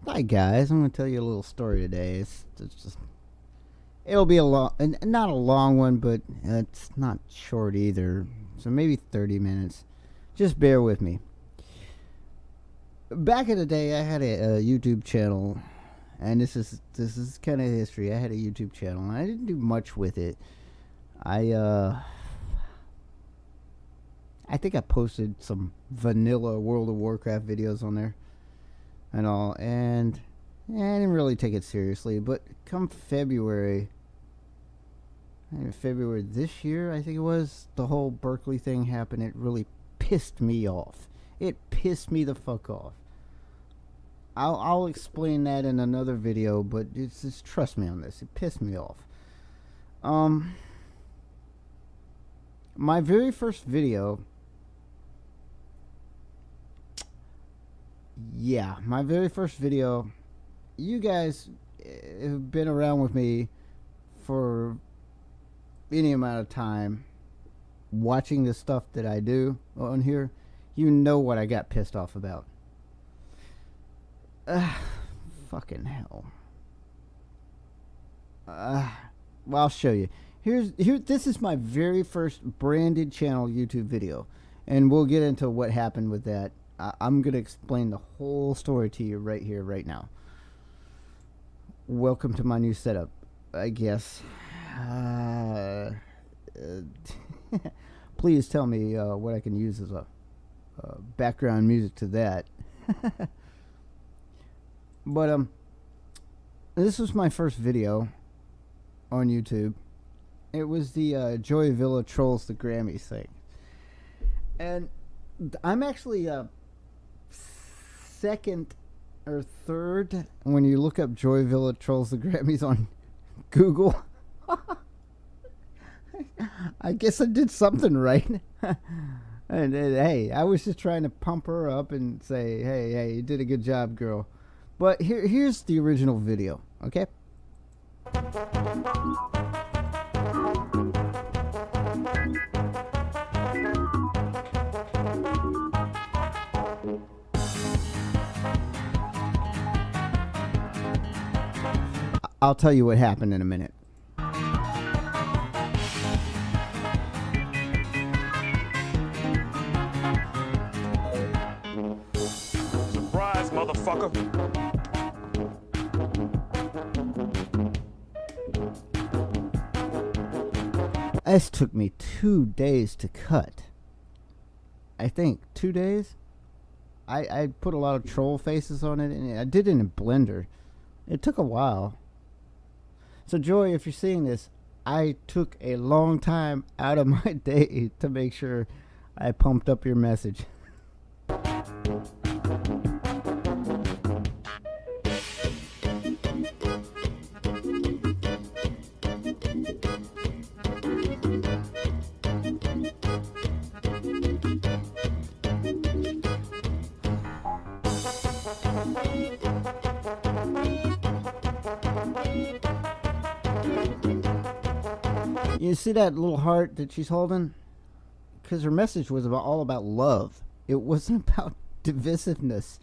Hi guys, I'm going to tell you a little story today. It's just it'll be a long, and not a long one, but it's not short either. So maybe 30 minutes. Just bear with me. Back in the day, I had a YouTube channel, and this is kind of history. I had a YouTube channel, and I didn't do much with it. I think I posted some vanilla World of Warcraft videos on there and all, and I didn't really take it seriously. But come February this year, I think it was, the whole Berkeley thing happened. It really pissed me off. It pissed me the fuck off. I'll explain that in another video, but just trust me on this. It pissed me off. My very first video. Yeah, my very first video. You guys have been around with me for any amount of time, watching the stuff that I do on here. You know what I got pissed off about. Fucking hell. Well, I'll show you. This is my very first branded channel YouTube video, and we'll get into what happened with that. I'm gonna explain the whole story to you right here, right now. Welcome to my new setup, I guess. Please tell me what I can use as a background music to that. But this was my first video on YouTube. It was the Joey Villa Trolls the Grammys thing, and I'm actually second or third when you look up Joey Villa Trolls the Grammys on Google. I guess I did something right. And hey, I was just trying to pump her up and say, hey, you did a good job, girl. But here's the original video, okay? I'll tell you what happened in a minute. Surprise, motherfucker. This took me 2 days to cut. I think 2 days. I put a lot of troll faces on it, and I did it in Blender. It took a while. So Joy, if you're seeing this, I took a long time out of my day to make sure I pumped up your message. You see that little heart that she's holding? Because her message was all about love. It wasn't about divisiveness.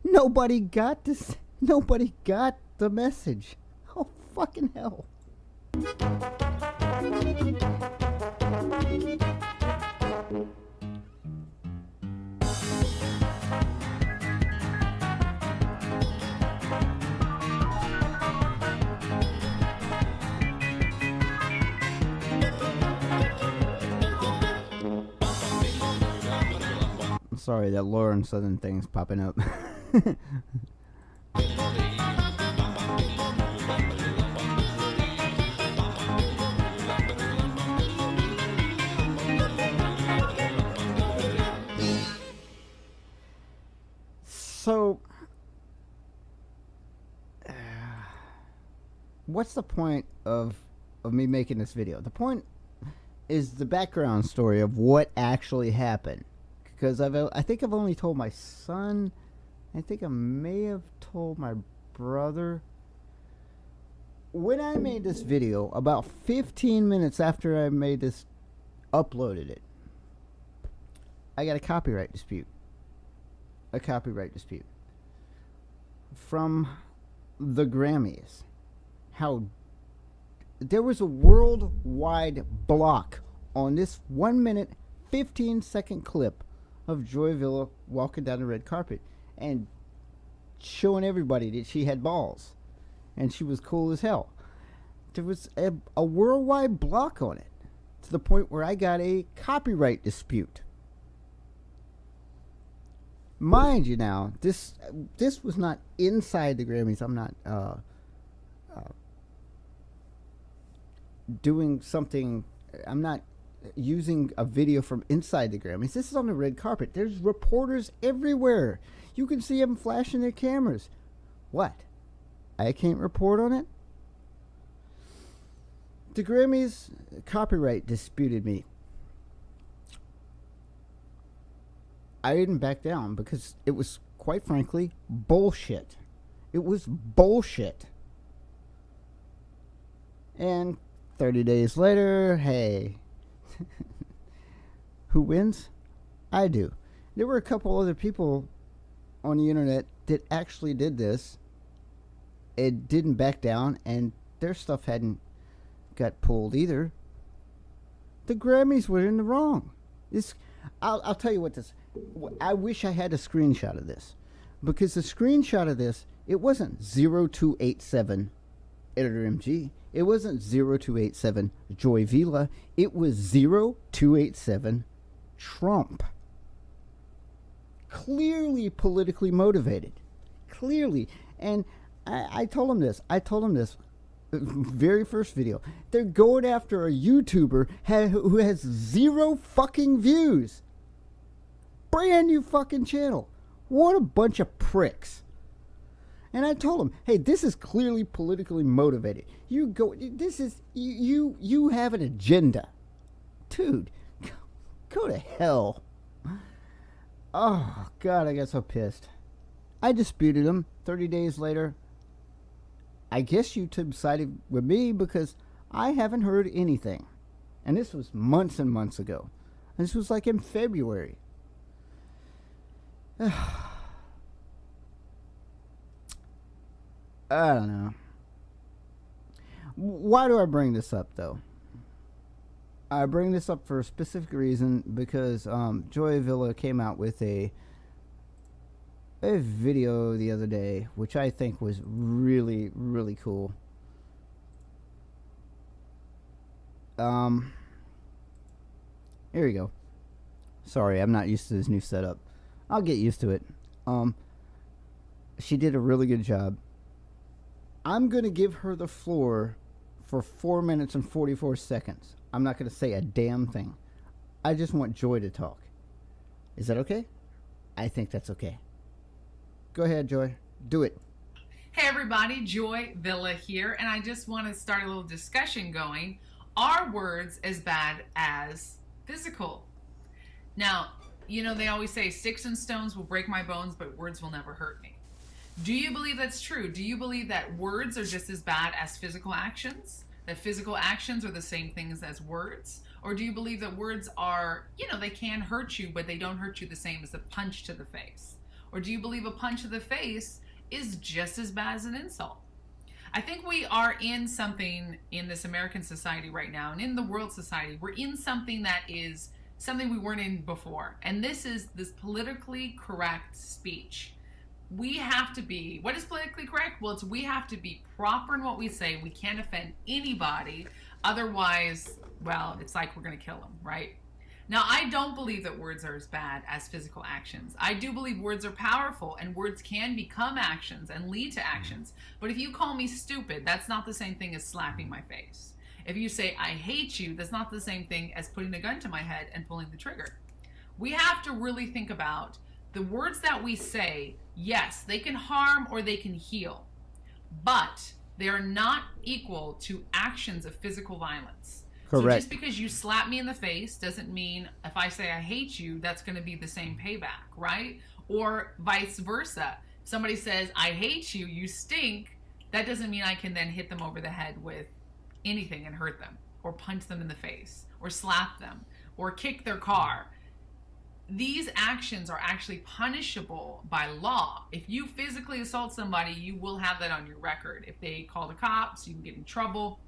Nobody got this. Nobody got the message. Oh, fucking hell. Sorry, that Lauren Southern thing's popping up. So, what's the point of me making this video? The point is the background story of what actually happened. Because I think I've only told my son. I think I may have told my brother. When I made this video, about 15 minutes after I made this, uploaded it, I got a copyright dispute. from the Grammys. How there was a worldwide block on this 1 minute, 15-second clip of Joy Villa walking down the red carpet and showing everybody that she had balls and she was cool as hell. There was a worldwide block on it to the point where I got a copyright dispute. Mind you, now this was not inside the Grammys. I'm not doing something. I'm not using a video from inside the Grammys. This is on the red carpet. There's reporters everywhere. You can see them flashing their cameras. What? I can't report on it? The Grammys copyright disputed me. I didn't back down because it was, quite frankly, bullshit. It was bullshit. And 30 days later, hey, who wins? I do. There were a couple other people on the internet that actually did this. It didn't back down, and their stuff hadn't got pulled either. The Grammys were in the wrong. I'll tell you what this. I wish I had a screenshot of this, because the screenshot of this, it wasn't 0287 Editor MG. It wasn't 0287 Joy Vila. It was 0287 Trump. Clearly politically motivated. Clearly. And I told him this. Very first video. They're going after a YouTuber who has 0 fucking views. Brand new fucking channel. What a bunch of pricks. And I told him, hey, this is clearly politically motivated. You have an agenda. Dude, go to hell. Oh, God, I got so pissed. I disputed him. 30 days later, I guess YouTube sided with me because I haven't heard anything. And this was months and months ago. And this was like in February. I don't know. Why do I bring this up, though? I bring this up for a specific reason, because Joy Villa came out with a video the other day, which I think was really, really cool. Here we go. Sorry, I'm not used to this new setup. I'll get used to it. She did a really good job. I'm going to give her the floor for 4 minutes and 44 seconds. I'm not going to say a damn thing. I just want Joy to talk. Is that okay? I think that's okay. Go ahead, Joy. Do it. Hey everybody, Joy Villa here, and I just want to start a little discussion going. Are words as bad as physical? Now, you know, they always say sticks and stones will break my bones, but words will never hurt me. Do you believe that's true? Do you believe that words are just as bad as physical actions? That physical actions are the same things as words? Or do you believe that words are, you know, they can hurt you, but they don't hurt you the same as a punch to the face? Or do you believe a punch to the face is just as bad as an insult? I think we are in something in this American society right now, and in the world society, we're in something that is something we weren't in before. And this is this politically correct speech. We have to be, what is politically correct? Well, we have to be proper in what we say. We can't offend anybody. Otherwise, well, it's like we're going to kill them, right? Now, I don't believe that words are as bad as physical actions. I do believe words are powerful, and words can become actions and lead to actions. But if you call me stupid, that's not the same thing as slapping my face. If you say, I hate you, that's not the same thing as putting a gun to my head and pulling the trigger. We have to really think about the words that we say. Yes, they can harm or they can heal, but they are not equal to actions of physical violence. Correct. So just because you slap me in the face doesn't mean if I say I hate you, that's going to be the same payback, right? Or vice versa. If somebody says, I hate you, you stink, that doesn't mean I can then hit them over the head with anything and hurt them, or punch them in the face, or slap them, or kick their car. these actions are actually punishable by law. If you physically assault somebody, you will have that on your record. If they call the cops, you can get in trouble.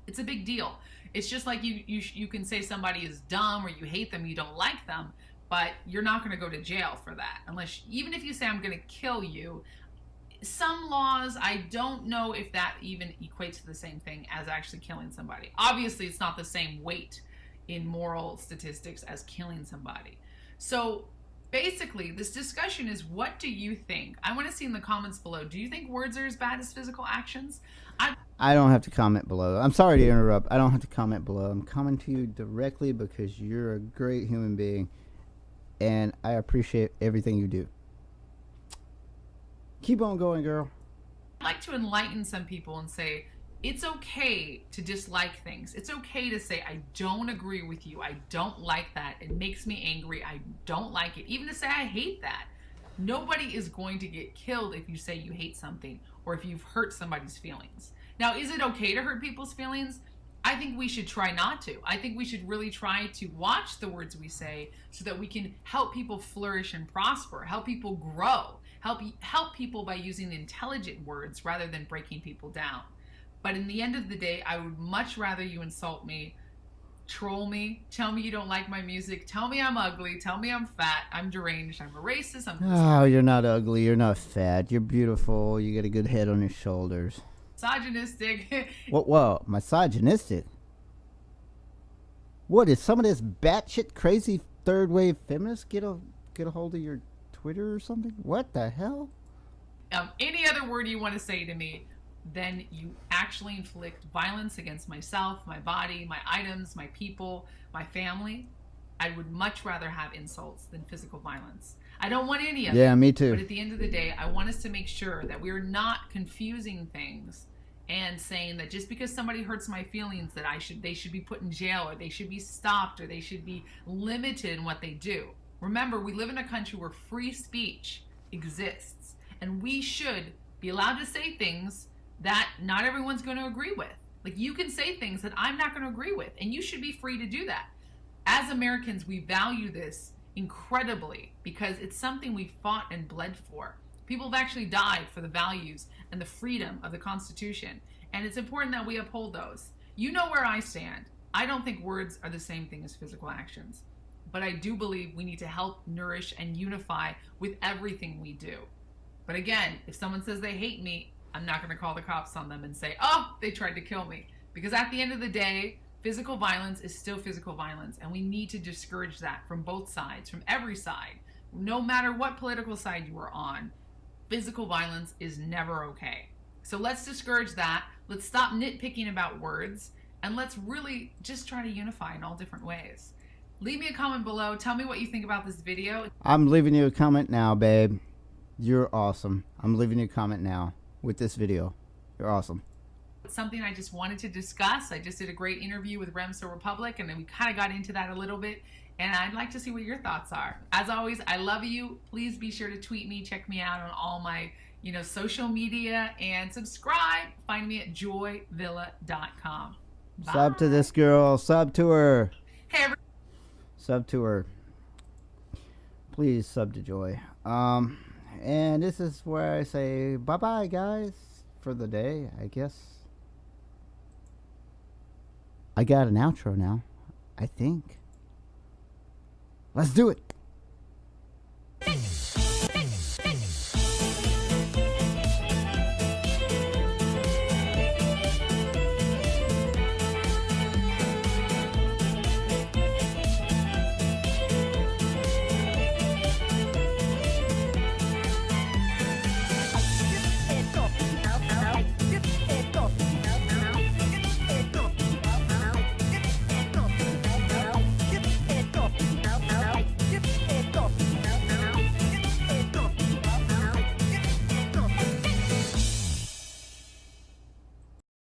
It's a big deal. It's just like you can say somebody is dumb or you hate them, you don't like them, but you're not going to go to jail for that. Unless, even if you say I'm going to kill you, some laws, I don't know if that even equates to the same thing as actually killing somebody. Obviously, it's not the same weight in moral statistics as killing somebody. So basically, this discussion is, what do you think? I want to see in the comments below, do you think words are as bad as physical actions? I don't have to comment below. I'm sorry to interrupt. I don't have to comment below. I'm coming to you directly because you're a great human being, and I appreciate everything you do. Keep on going, girl. I'd like to enlighten some people and say, it's okay to dislike things. It's okay to say, I don't agree with you. I don't like that. It makes me angry. I don't like it. Even to say, I hate that. Nobody is going to get killed if you say you hate something or if you've hurt somebody's feelings. Now, is it okay to hurt people's feelings? I think we should try not to. I think we should really try to watch the words we say so that we can help people flourish and prosper, help people grow, help people by using intelligent words rather than breaking people down. But in the end of the day, I would much rather you insult me, troll me, tell me you don't like my music, tell me I'm ugly, tell me I'm fat, I'm deranged, I'm a racist, I'm Oh, you're not ugly, you're not fat, you're beautiful, you got a good head on your shoulders. misogynistic. Whoa, misogynistic? What, is some of this batshit crazy third wave feminist get a hold of your Twitter or something? What the hell? Any other word you want to say to me, then you actually inflict violence against myself, my body, my items, my people, my family. I would much rather have insults than physical violence. I don't want any of it. Yeah, me too. But at the end of the day, I want us to make sure that we're not confusing things and saying that just because somebody hurts my feelings that they should be put in jail or they should be stopped or they should be limited in what they do. Remember, we live in a country where free speech exists, and we should be allowed to say things that not everyone's going to agree with. Like, you can say things that I'm not going to agree with, and you should be free to do that. As Americans, we value this incredibly because it's something we fought and bled for. People have actually died for the values and the freedom of the Constitution, and it's important that we uphold those. You know where I stand. I don't think words are the same thing as physical actions, but I do believe we need to help nourish and unify with everything we do. But again, if someone says they hate me, I'm not going to call the cops on them and say, oh, they tried to kill me. Because at the end of the day, physical violence is still physical violence, and we need to discourage that from both sides, from every side. No matter what political side you are on, physical violence is never okay. So let's discourage that. Let's stop nitpicking about words, and let's really just try to unify in all different ways. Leave me a comment below. Tell me what you think about this video. I'm leaving you a comment now, babe. You're awesome. I'm leaving you a comment now with this video. You're awesome. It's something I just wanted to discuss. I just did a great interview with Remso Republic, and then we kind of got into that a little bit, and I'd like to see what your thoughts are. As always, I love you. Please be sure to tweet me, check me out on all my social media, and subscribe. Find me at joyvilla.com. Bye. Sub to this girl. Sub to her. Hey, everyone. Sub to her. Please sub to Joy. And this is where I say bye-bye, guys, for the day, I guess. I got an outro now, I think. Let's do it.